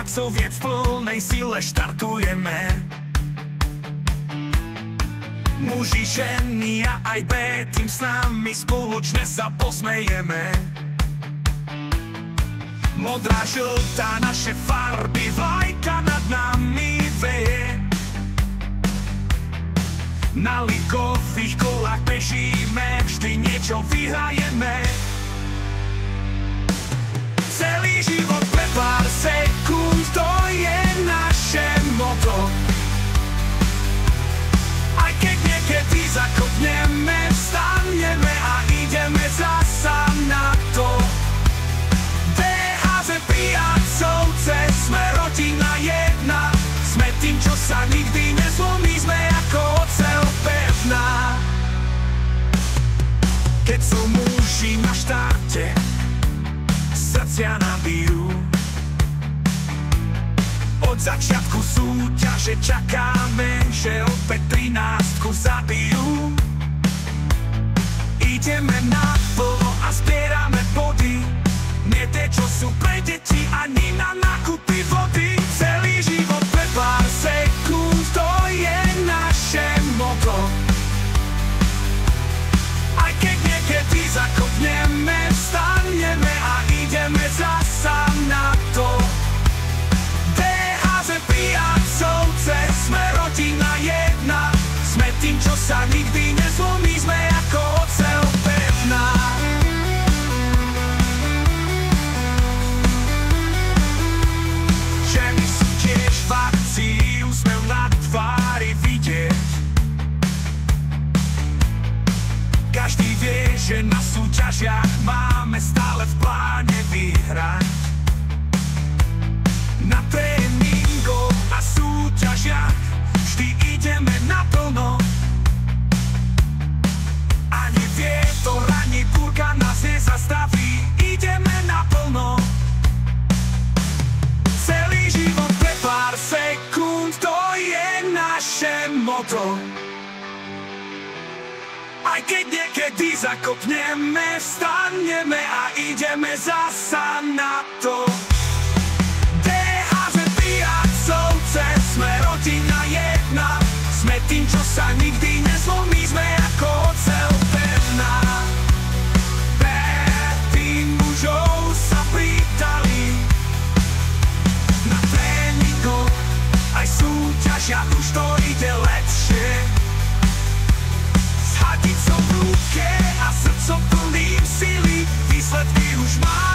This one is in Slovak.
soviet v plnej sile štartujeme. Muži, ženy a aj B-tým s nami spoločne sa posmejeme. Modrá, žltá, naše farby, vlajka nad nami veje. Na ligových kolách bežíme, vždy niečo vyhrajeme. Celý život pre pár sekúnd, to je naše motto. Aj keď niekedy zakopneme, vstaneme a ideme zasa na to. DHZ Piacovce, sme rodina jedna, sme tým, čo sa nikdy nezlomí, sme ako oceľ pevná. Keď sú muži na štarte, srdcia nabijú. Od začiatku súťaže čakáme, že opäť 13 zabijú. Ideme naplno a zbierame body, nie tie, čo sú pre deti, ani na nákupy vody. Celý život pre pár sekúnd, to je naše motto. Aj keď niekedy zakopneme, vstaneme a ideme zasa na to. DHZ Piacovce, sme rodina jedna, sme tým, čo sa nikdy nezlomí, sme ako oceľ pevná. Ženy sú tiež v akcii, úsmev na tvári vidieť. Každý vie, že na súťažiach máme stále v pláne vyhrať. Na tréningoch a súťažiach vždy ideme naplno. Ani vietor, ani búrka nás nezastaví, ideme naplno. Celý život pre pár sekúnd, to je naše motto. Aj keď niekedy zakopneme, vstaneme a ideme zasa na to. DHZ Piacovce, sme rodina jedna, sme tým, čo sa nikdy nezlomí, sme ako oceľ pevná. Tým mužov sa pridali na tréningoch, aj súťažiach už to ide lepšie. S hadicou v ruke a srdcom plným sily, výsledky už máme.